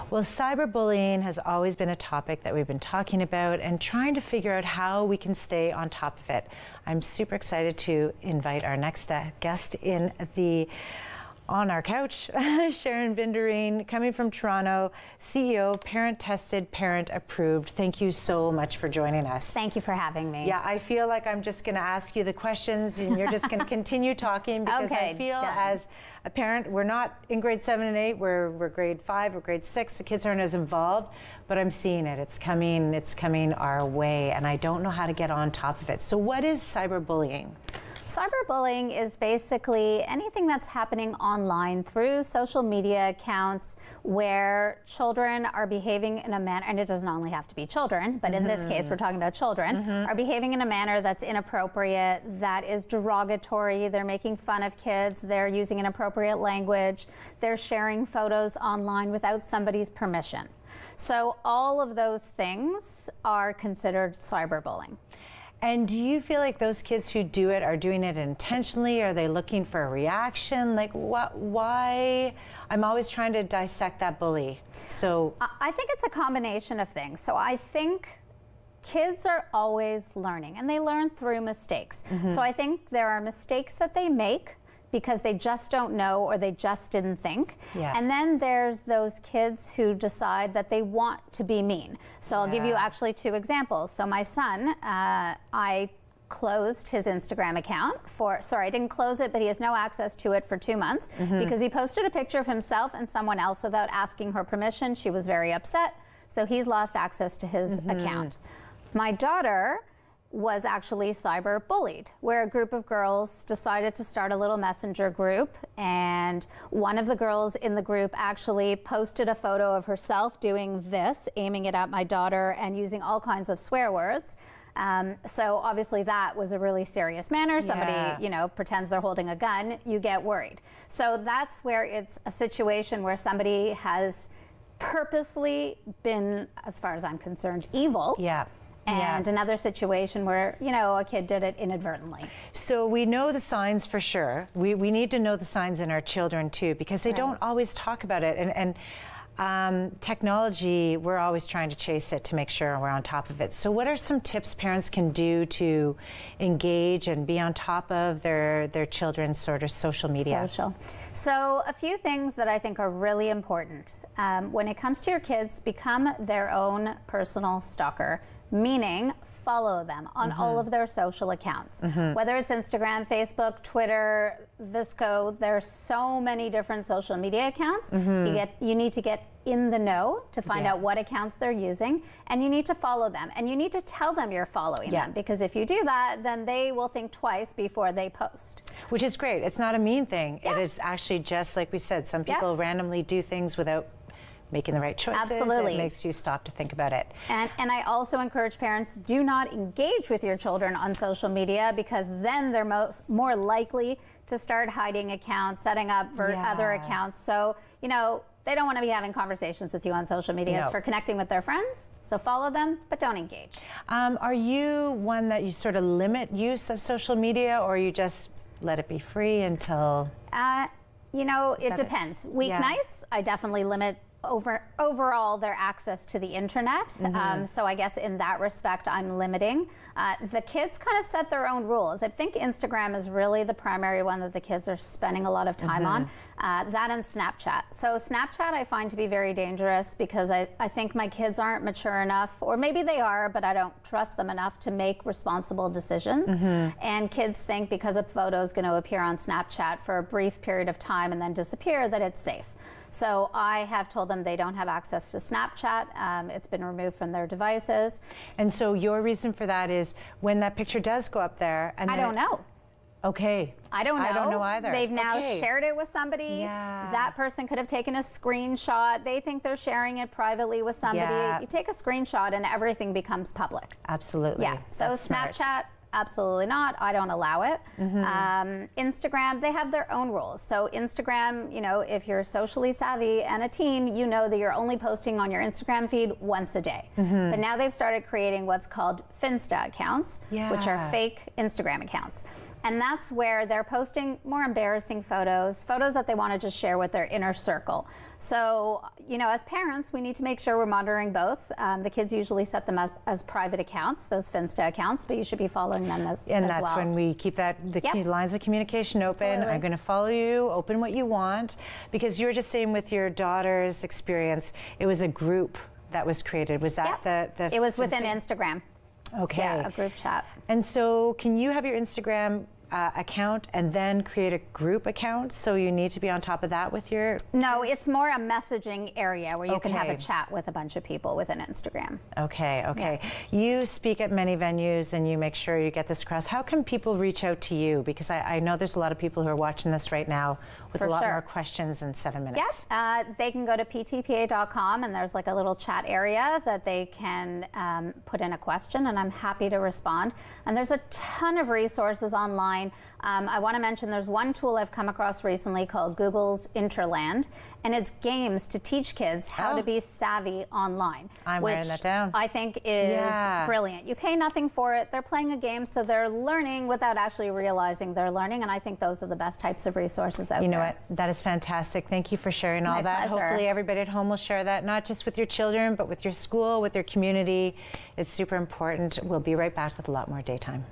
Well, cyberbullying has always been a topic that we've been talking about and trying to figure out how we can stay on top of it. I'm super excited to invite our next guest on our couch, Sharon Vinderine, coming from Toronto, CEO, Parent Tested, Parent Approved. Thank you so much for joining us. Thank you for having me. Yeah, I feel like I'm just going to ask you the questions and you're just going to continue talking because okay, I feel done. As a parent, we're not in grade 7 and 8, we're grade 5 or grade 6. The kids aren't as involved, but I'm seeing it. It's coming our way and I don't know how to get on top of it. So what is cyberbullying? Cyberbullying is basically anything that's happening online through social media accounts where children are behaving in a manner, and it doesn't only have to be children, but in this case we're talking about children, are behaving in a manner that's inappropriate, that is derogatory, they're making fun of kids, they're using inappropriate language, they're sharing photos online without somebody's permission. So all of those things are considered cyberbullying. And do you feel like those kids who do it are doing it intentionally? Are they looking for a reaction? Like why? I'm always trying to dissect that bully. So I think it's a combination of things. So I think kids are always learning and they learn through mistakes. So I think there are mistakes that they make because they just don't know or they just didn't think. Yeah. And then there's those kids who decide that they want to be mean. So I'll give you actually 2 examples. So my son, I closed his Instagram account I didn't close it, but he has no access to it for 2 months because he posted a picture of himself and someone else without asking her permission. She was very upset. So he's lost access to his account. My daughter was actually cyber bullied, where a group of girls decided to start a little messenger group, and one of the girls in the group actually posted a photo of herself doing this, aiming it at my daughter and using all kinds of swear words. So obviously that was a really serious manner. Somebody, you know, pretends they're holding a gun, you get worried. So that's where it's a situation where somebody has purposely been, as far as I'm concerned, evil. Yeah. And another situation where, you know, a kid did it inadvertently. So we know the signs for sure. We need to know the signs in our children too, because they don't always talk about it. And technology, we're always trying to chase it to make sure we're on top of it. So what are some tips parents can do to engage and be on top of their children's sort of social media? So a few things that I think are really important. When it comes to your kids, become their own personal stalker. Meaning, follow them on all of their social accounts. Whether it's Instagram, Facebook, Twitter, Visco, there's so many different social media accounts. You need to get in the know to find out what accounts they're using, and you need to follow them. And you need to tell them you're following them, because if you do that, then they will think twice before they post. Which is great. It's not a mean thing. It is actually just, like we said, some people randomly do things without making the right choices. Absolutely. It makes you stop to think about it. And I also encourage parents, do not engage with your children on social media, because then they're more likely to start hiding accounts, setting up other accounts. So, you know, they don't want to be having conversations with you on social media. It's for connecting with their friends. So follow them, but don't engage. Are you one that you sort of limit use of social media, or you just let it be free until? You know, it depends. Weeknights, I definitely limit overall their access to the internet. So I guess in that respect, I'm limiting. The kids kind of set their own rules. I think Instagram is really the primary one that the kids are spending a lot of time on. That and Snapchat. So Snapchat I find to be very dangerous, because I think my kids aren't mature enough, or maybe they are, but I don't trust them enough to make responsible decisions. And kids think because a photo is going to appear on Snapchat for a brief period of time and then disappear, that it's safe. So I have told them they don't have access to Snapchat. It's been removed from their devices. And so your reason for that is when that picture does go up there, and I don't know. Okay. I don't know. I don't know either. They've now shared it with somebody. That person could have taken a screenshot. They think they're sharing it privately with somebody. You take a screenshot and everything becomes public. Absolutely. Yeah. So Snapchat, absolutely not. I don't allow it. Instagram, they have their own rules. So Instagram, you know, if you're socially savvy and a teen, you know that you're only posting on your Instagram feed once a day. But now they've started creating what's called Finsta accounts, which are fake Instagram accounts. And that's where they're posting more embarrassing photos that they want to just share with their inner circle. So, you know, as parents, we need to make sure we're monitoring both. The kids usually set them up as private accounts, those Finsta accounts, but you should be following them as well. And that's when we keep the lines of communication open. Absolutely. I'm going to follow you, open what you want, because you were just saying with your daughter's experience, it was a group that was created. Was that the It was within Instagram. Okay. Yeah, a group chat. And so can you have your Instagram account and then create a group account? So you need to be on top of that with your No, kids? it's more a messaging area where you can have a chat with a bunch of people within Instagram. Okay, okay. Yeah. You speak at many venues and you make sure you get this across. How can people reach out to you? Because I know there's a lot of people who are watching this right now with a lot more questions in 7 minutes. Yes, they can go to ptpa.com and there's like a little chat area that they can put in a question, and I'm happy to respond. And there's a ton of resources online. I want to mention there's one tool I've come across recently called Google's Interland, and it's games to teach kids how to be savvy online. I'm writing that down. I think is brilliant. You pay nothing for it. They're playing a game, so they're learning without actually realizing they're learning, and I think those are the best types of resources out there. You know what? That is fantastic. Thank you for sharing all that. Pleasure. Hopefully everybody at home will share that, not just with your children, but with your school, with your community. It's super important. We'll be right back with a lot more Daytime.